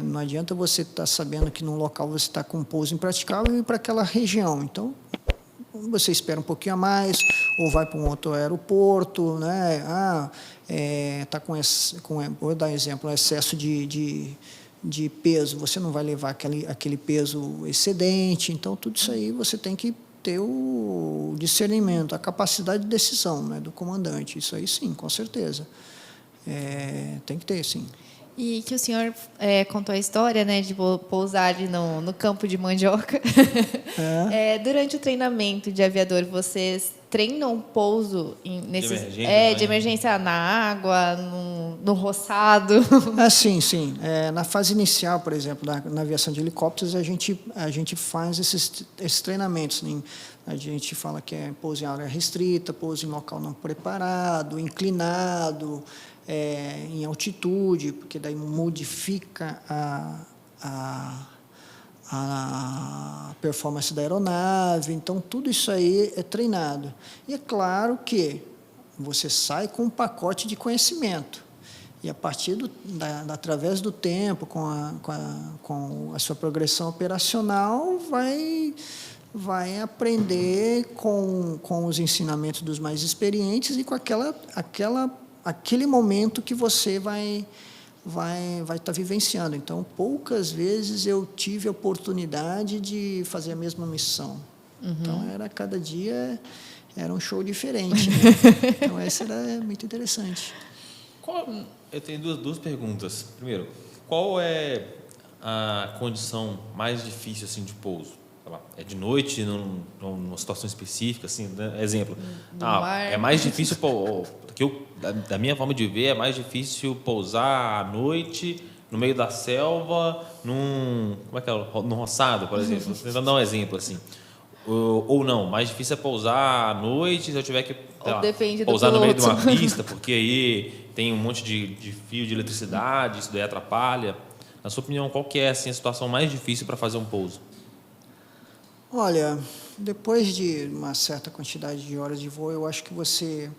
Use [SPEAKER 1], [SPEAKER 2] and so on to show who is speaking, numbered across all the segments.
[SPEAKER 1] não adianta você estar sabendo que num local você está com um pouso impraticável e ir para aquela região. Então, você espera um pouquinho a mais, ou vai para um outro aeroporto, né? Tá vou dar um exemplo, excesso de peso, você não vai levar aquele peso excedente, então tudo isso aí você tem que ter o discernimento, a capacidade de decisão, né, do comandante, isso aí sim, com certeza. Tem que ter, sim.
[SPEAKER 2] E que o senhor contou a história, né, de pousar ali no campo de mandioca. Durante o treinamento de aviador, vocês treinam pouso de emergência na água, no roçado?
[SPEAKER 1] Sim. Na fase inicial, por exemplo, na aviação de helicópteros, a gente faz esses treinamentos. Né? A gente fala que é pouso em área restrita, pouso em local não preparado, inclinado, em altitude, porque daí modifica a performance da aeronave. Então, tudo isso aí é treinado. E é claro que você sai com um pacote de conhecimento. E, a partir através do tempo, com a sua progressão operacional, vai aprender com os ensinamentos dos mais experientes e com aquele momento que você vai estar vivenciando. Então, poucas vezes eu tive a oportunidade de fazer a mesma missão. Então, cada dia era um show diferente. Né? Então, essa era muito interessante.
[SPEAKER 3] Eu tenho duas perguntas. Primeiro, qual é a condição mais difícil assim, de pouso? É de noite, numa situação específica? Assim, né? Exemplo, é mais difícil... da minha forma de ver, é mais difícil pousar à noite, no meio da selva, num roçado, por exemplo. Tentando dar um exemplo assim. Ou não, mais difícil é pousar à noite se eu tiver que pousar no meio de uma pista, porque aí tem um monte de fio de eletricidade, isso daí atrapalha. Na sua opinião, qual que é assim, a situação mais difícil para fazer um pouso?
[SPEAKER 1] Olha, depois de uma certa quantidade de horas de voo, eu acho que você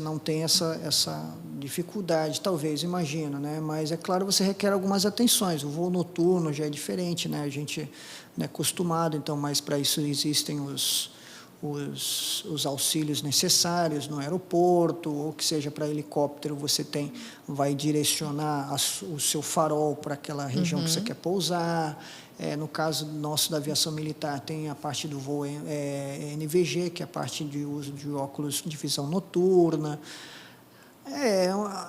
[SPEAKER 1] não tem essa dificuldade, talvez, imagino, né? Mas, é claro, você requer algumas atenções. O voo noturno já é diferente, né? A gente não é acostumado, então, mas para isso existem os auxílios necessários no aeroporto, ou que seja para helicóptero, você vai direcionar o seu farol para aquela região que você quer pousar. No caso nosso da aviação militar, tem a parte do voo NVG, que é a parte de uso de óculos de visão noturna.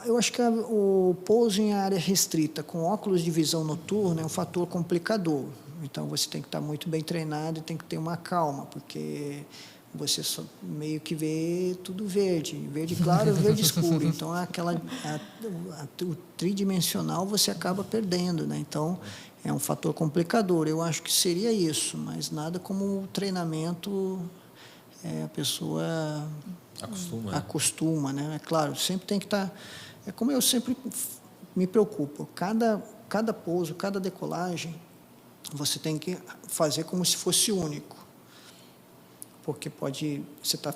[SPEAKER 1] Eu acho que o pouso em área restrita com óculos de visão noturna é um fator complicador. Então, você tem que estar muito bem treinado e tem que ter uma calma, porque você só meio que vê tudo verde claro, verde escuro. Então, o tridimensional você acaba perdendo, né? Então, é um fator complicador. Eu acho que seria isso, mas nada como o treinamento, a pessoa acostuma, né? É claro, sempre tem que estar... É como eu sempre me preocupo. Cada pouso, cada decolagem, você tem que fazer como se fosse único. Porque você está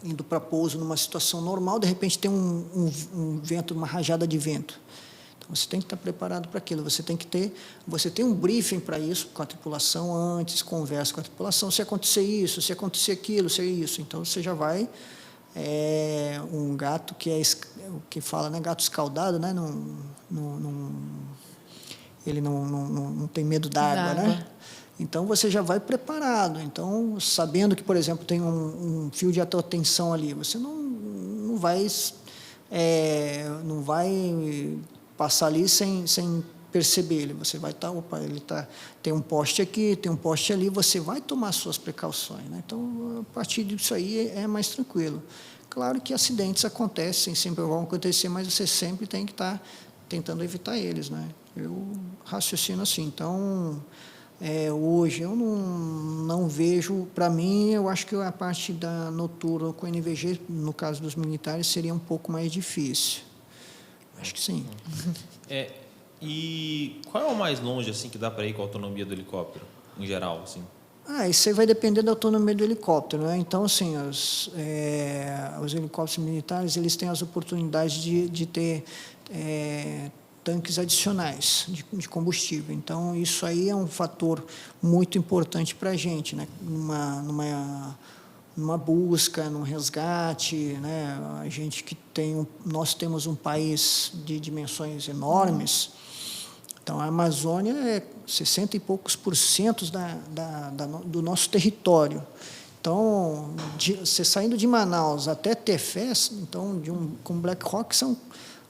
[SPEAKER 1] indo para pouso numa situação normal, de repente tem um vento, uma rajada de vento. Então, você tem que estar preparado para aquilo. Você tem um briefing para isso, com a tripulação antes, conversa com a tripulação, se acontecer isso, se acontecer aquilo, se é isso. Então, você já vai... um gato que fala, né, gato escaldado, né, ele não tem medo d'água, né? Então, você já vai preparado. Então, sabendo que, por exemplo, tem um fio de alta tensão ali, você não vai passar ali sem perceber. Você vai estar, tem um poste aqui, tem um poste ali, você vai tomar suas precauções, né? Então, a partir disso aí é mais tranquilo. Claro que acidentes acontecem, sempre vão acontecer, mas você sempre tem que estar tentando evitar eles, né? Eu raciocino assim. Então, hoje eu não vejo, para mim, eu acho que a parte da noturna com NVG, no caso dos militares, seria um pouco mais difícil. Acho que sim.
[SPEAKER 3] E qual é o mais longe assim que dá para ir com a autonomia do helicóptero, em geral, assim?
[SPEAKER 1] Isso aí vai depender da autonomia do helicóptero, né? Então, assim, os helicópteros militares, eles têm as oportunidades de ter tanques adicionais de combustível. Então, isso aí é um fator muito importante para a gente, né? Numa busca, num resgate, né? A gente que nós temos um país de dimensões enormes, então a Amazônia é 60 e poucos % do nosso território. Então, você saindo de Manaus até Tefés, então com Black Rock são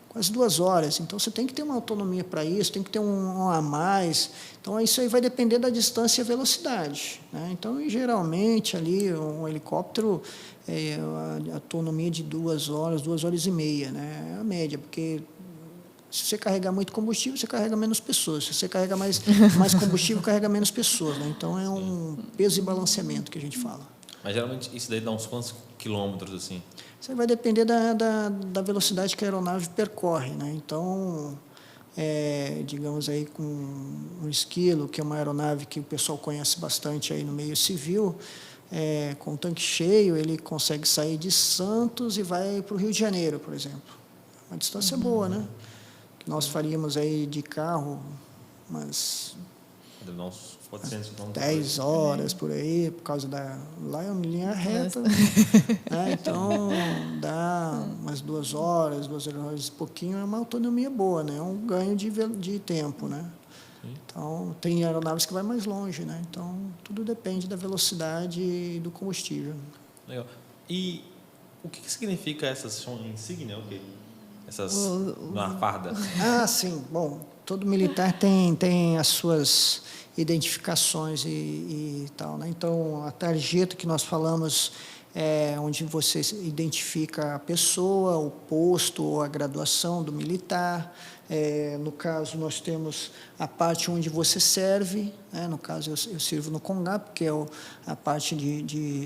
[SPEAKER 1] quase 2 horas. Então, você tem que ter uma autonomia para isso, tem que ter um a mais. Então, isso aí vai depender da distância e a velocidade, né? Então, geralmente, ali, um helicóptero, a autonomia de 2 horas, 2 horas e meia, né? É a média, porque se você carregar muito combustível, você carrega menos pessoas. Se você carrega mais combustível, carrega menos pessoas, né? Então, é um peso e balanceamento que a gente fala.
[SPEAKER 3] Mas, geralmente, isso daí dá uns quantos quilômetros, assim?
[SPEAKER 1] Isso vai depender da velocidade que a aeronave percorre, né? Então, digamos aí com um esquilo, que é uma aeronave que o pessoal conhece bastante aí no meio civil, com o tanque cheio, ele consegue sair de Santos e vai para o Rio de Janeiro, por exemplo. Uma distância boa, né? Que nós faríamos aí de carro umas 10 horas por aí, por causa lá é uma linha reta, né? Então dá umas 2 horas, 2 horas e pouquinho, é uma autonomia boa, né? É um ganho de tempo, né? Então tem aeronaves que vai mais longe, né? Então tudo depende da velocidade e do combustível.
[SPEAKER 3] Legal. E o que significa essas insígnias? Essas na farda?
[SPEAKER 1] Sim. Bom, todo militar tem as suas identificações e tal, né? Então, a tarjeta que nós falamos é onde você identifica a pessoa, o posto ou a graduação do militar. No caso, nós temos a parte onde você serve, né? No caso, eu sirvo no CONGAP, que é a parte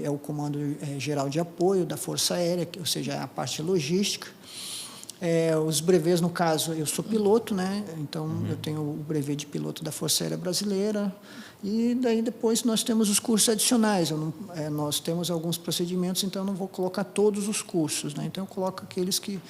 [SPEAKER 1] é o Comando Geral de Apoio da Força Aérea, ou seja, é a parte logística. Os brevês, no caso, eu sou piloto, né? Então eu tenho o brevet de piloto da Força Aérea Brasileira, e daí depois nós temos os cursos adicionais. Nós temos alguns procedimentos, então eu não vou colocar todos os cursos, né? Então eu coloco aqueles que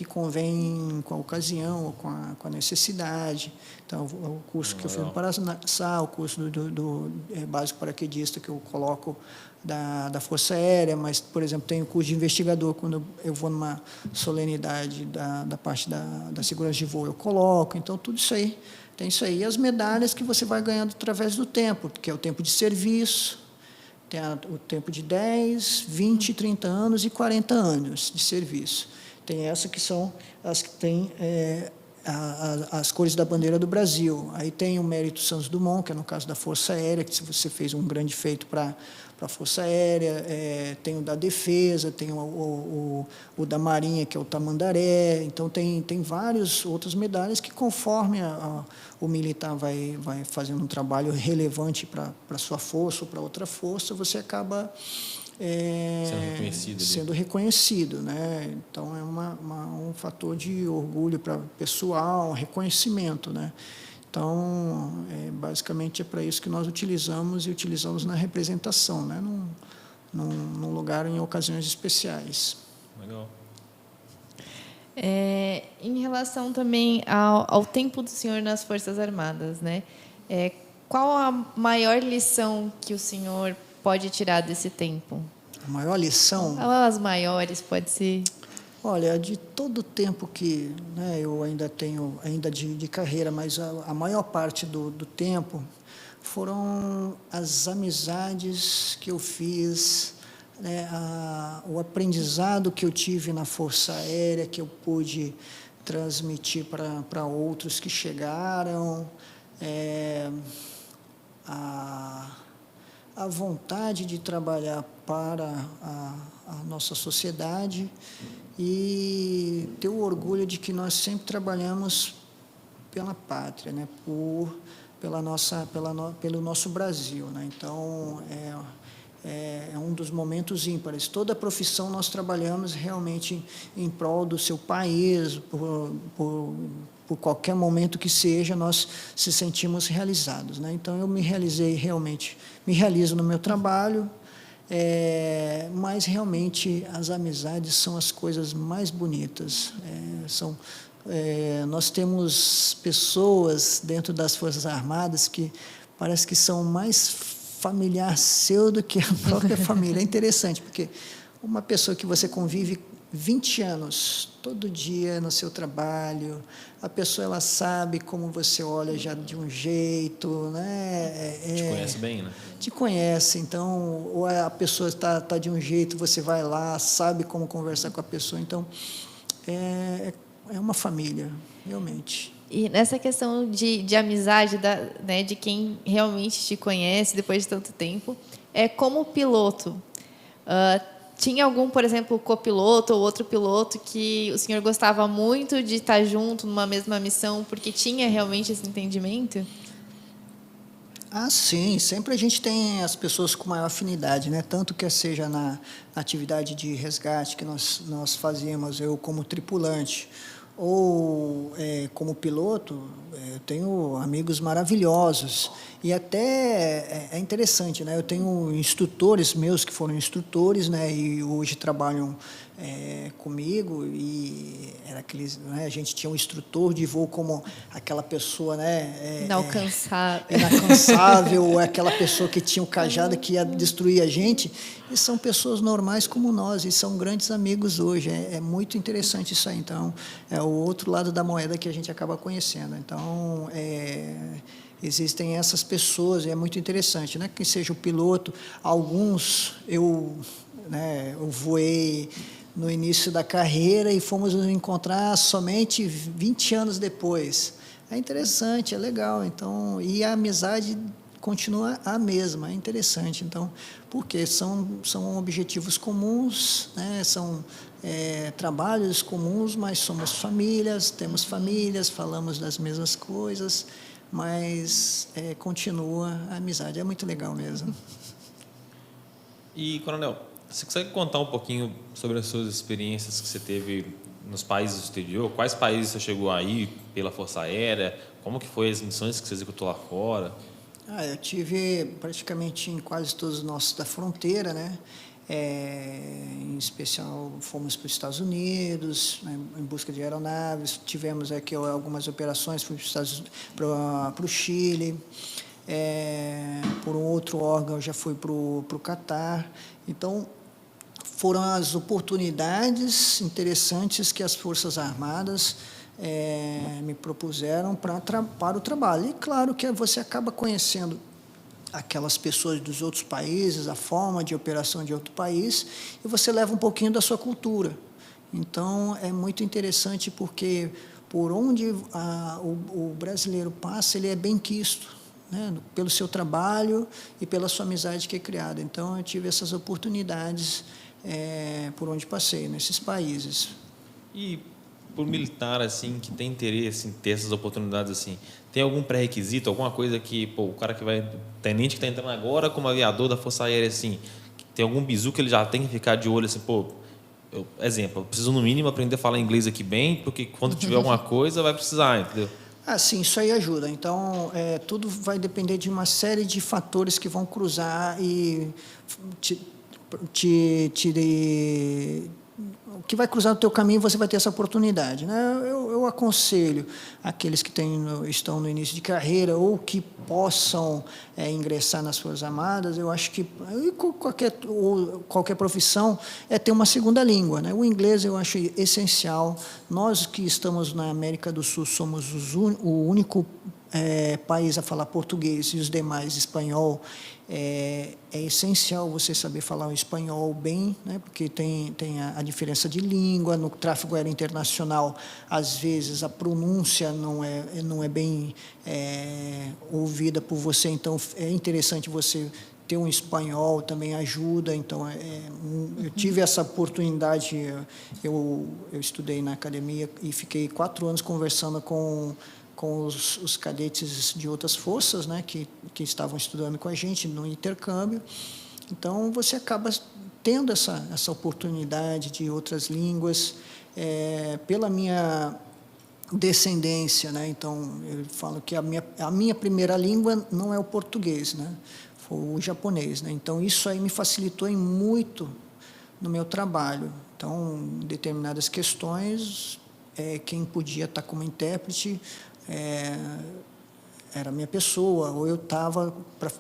[SPEAKER 1] convêm com a ocasião, ou com a necessidade. Então o curso que eu fiz no Paraçá, o curso do básico paraquedista que eu coloco da Força Aérea, mas, por exemplo, tem o curso de investigador, quando eu vou numa solenidade da parte da segurança de voo, eu coloco. Então, tudo isso aí, tem isso aí. E as medalhas que você vai ganhando através do tempo, que é o tempo de serviço, tem o tempo de 10, 20, 30 anos e 40 anos de serviço. Tem essa que são as que têm as cores da bandeira do Brasil. Aí tem o mérito Santos Dumont, que é no caso da Força Aérea, que se você fez um grande feito para a Força Aérea, tem o da Defesa, tem o da Marinha, que é o Tamandaré. Então, tem várias outras medalhas que, conforme o militar vai fazendo um trabalho relevante para a sua força ou para outra força, você acaba sendo reconhecido, né? Então, é um fator de orgulho para o pessoal, um reconhecimento, né? Então, basicamente é para isso que nós utilizamos, e utilizamos na representação, né? Num lugar, em ocasiões especiais.
[SPEAKER 3] Legal.
[SPEAKER 2] Em relação também ao tempo do senhor nas Forças Armadas, né? Qual a maior lição que o senhor pode tirar desse tempo?
[SPEAKER 1] A maior lição?
[SPEAKER 2] As maiores, pode ser.
[SPEAKER 1] Olha, de todo o tempo que, né, eu ainda tenho de carreira, mas a maior parte do tempo foram as amizades que eu fiz, né, o aprendizado que eu tive na Força Aérea, que eu pude transmitir para outros que chegaram, a vontade de trabalhar para a nossa sociedade e ter o orgulho de que nós sempre trabalhamos pela pátria, né? Pelo nosso Brasil, né? Então, é um dos momentos ímpares. Toda a profissão nós trabalhamos realmente em prol do seu país, por qualquer momento que seja, nós se sentimos realizados, né? Então, eu me realizo no meu trabalho, mas realmente as amizades são as coisas mais bonitas. Nós temos pessoas dentro das Forças Armadas que parece que são mais familiar seu do que a própria família. É interessante, porque uma pessoa que você convive 20 anos, todo dia no seu trabalho, a pessoa ela sabe como você olha já de um jeito, né?
[SPEAKER 3] Te conhece bem, né?
[SPEAKER 1] Te conhece, então, ou a pessoa tá de um jeito, você vai lá, sabe como conversar com a pessoa, então, é uma família, realmente.
[SPEAKER 2] E nessa questão de amizade, né, de quem realmente te conhece depois de tanto tempo, como piloto, tinha algum, por exemplo, copiloto ou outro piloto que o senhor gostava muito de estar junto numa mesma missão porque tinha realmente esse entendimento?
[SPEAKER 1] Ah, sim, sempre a gente tem as pessoas com maior afinidade, né? Tanto que seja na atividade de resgate que nós fazíamos, eu como tripulante, ou como piloto, eu tenho amigos maravilhosos. E até é interessante, né? Eu tenho instrutores meus que foram instrutores, né? E hoje trabalham comigo. E era aqueles, né? A gente tinha um instrutor de voo como aquela pessoa, né? Inalcançável, aquela pessoa que tinha o cajado que ia destruir a gente. E são pessoas normais como nós, e são grandes amigos hoje. É muito interessante isso aí. Então, é o outro lado da moeda que a gente acaba conhecendo. Então, existem essas pessoas, e é muito interessante, né? Que seja o piloto, alguns eu voei no início da carreira e fomos nos encontrar somente 20 anos depois. É interessante, é legal. Então, e a amizade continua a mesma, é interessante. Então, porque são objetivos comuns, né? São trabalhos comuns, mas somos famílias, temos famílias, falamos das mesmas coisas, mas continua a amizade. É muito legal mesmo.
[SPEAKER 3] E, Coronel, você consegue contar um pouquinho sobre as suas experiências que você teve nos países do exterior? Quais países você chegou aí pela Força Aérea? Como que foi as missões que você executou lá fora?
[SPEAKER 1] Eu tive praticamente em quase todos os nossos da fronteira, né? Em especial, fomos para os Estados Unidos, né, em busca de aeronaves. Tivemos aqui algumas operações, fui para o Chile. Por um outro órgão, eu já fui para o Catar. Então, foram as oportunidades interessantes que as Forças Armadas me propuseram para o trabalho. E, claro, que você acaba conhecendo aquelas pessoas dos outros países, a forma de operação de outro país, e você leva um pouquinho da sua cultura. Então, é muito interessante porque, por onde o brasileiro passa, ele é bem quisto, né, pelo seu trabalho e pela sua amizade que é criada. Então, eu tive essas oportunidades por onde passei, nesses países.
[SPEAKER 3] E por militar, assim, que tem interesse em ter essas oportunidades, assim, tem algum pré-requisito, alguma coisa que, o cara que vai, tenente que está entrando agora como aviador da Força Aérea, assim, tem algum bizu que ele já tem que ficar de olho, assim, exemplo, eu preciso no mínimo aprender a falar inglês aqui bem, porque quando tiver alguma coisa vai precisar, entendeu?
[SPEAKER 1] Sim, isso aí ajuda. Então, tudo vai depender de uma série de fatores que vão cruzar e o que vai cruzar o teu caminho, você vai ter essa oportunidade, né? Eu aconselho aqueles que estão no início de carreira ou que possam ingressar nas Forças Armadas. Eu acho que qualquer profissão ter uma segunda língua, né? O inglês eu acho essencial. Nós que estamos na América do Sul somos o único país a falar português e os demais espanhol. É essencial você saber falar o espanhol bem, né? Porque tem a diferença de língua. No tráfego aéreo internacional, às vezes a pronúncia não é bem ouvida por você, então é interessante você ter um espanhol, também ajuda. Então, eu tive essa oportunidade, eu estudei na academia e fiquei 4 anos conversando com os cadetes de outras forças, né, que estavam estudando com a gente no intercâmbio. Então, você acaba tendo essa oportunidade de outras línguas. Pela minha descendência, né, então, eu falo que a minha primeira língua não é o português, né, foi o japonês, né. Então, isso aí me facilitou muito no meu trabalho. Então, em determinadas questões, quem podia estar como intérprete era a minha pessoa, ou eu estava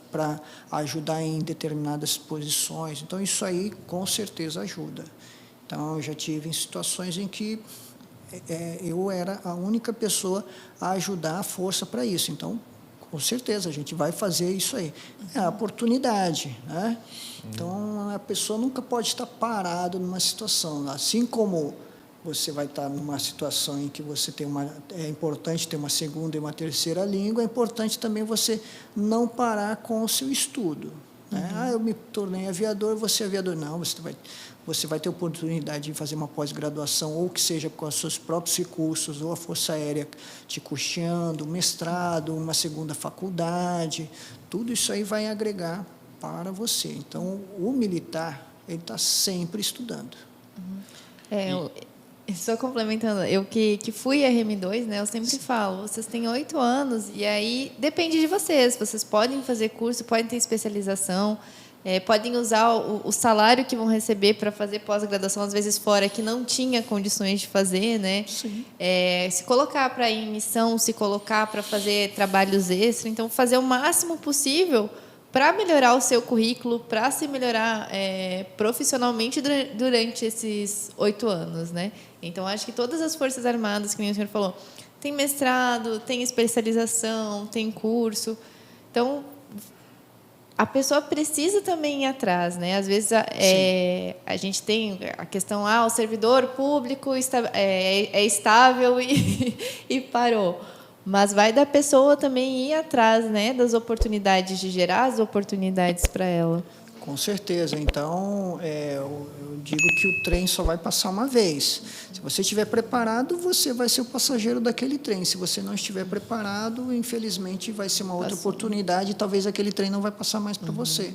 [SPEAKER 1] para ajudar em determinadas posições. Então, isso aí, com certeza, ajuda. Então, eu já tive em situações em que eu era a única pessoa a ajudar a força para isso. Então, com certeza, a gente vai fazer isso aí. É a oportunidade, né? Então, a pessoa nunca pode estar parada numa situação. Assim como você vai estar numa situação em que você é importante ter uma segunda e uma terceira língua, é importante também você não parar com o seu estudo. Né? Eu me tornei aviador, você é aviador. Não, você vai ter oportunidade de fazer uma pós-graduação, ou que seja com os seus próprios recursos, ou a Força Aérea te custeando, mestrado, uma segunda faculdade, tudo isso aí vai agregar para você. Então, o militar, ele está sempre estudando.
[SPEAKER 2] Só complementando, eu que fui RM2, né, eu sempre falo, vocês têm 8 anos e aí depende de vocês podem fazer curso, podem ter especialização, podem usar o salário que vão receber para fazer pós-graduação, às vezes fora, que não tinha condições de fazer, né?
[SPEAKER 1] Sim.
[SPEAKER 2] Se colocar para ir em missão, se colocar para fazer trabalhos extras, então fazer o máximo possível para melhorar o seu currículo, para se melhorar profissionalmente durante esses 8 anos, né? Então, acho que todas as Forças Armadas, que nem o senhor falou, tem mestrado, tem especialização, tem curso. Então, a pessoa precisa também ir atrás, né? Às vezes, a gente tem a questão, o servidor público é estável e parou. Mas vai da pessoa também ir atrás, né, das oportunidades, de gerar as oportunidades para ela.
[SPEAKER 1] Com certeza. Então, eu digo que o trem só vai passar uma vez. Se você estiver preparado, você vai ser o passageiro daquele trem. Se você não estiver preparado, infelizmente, vai ser uma outra oportunidade e talvez aquele trem não vai passar mais para você.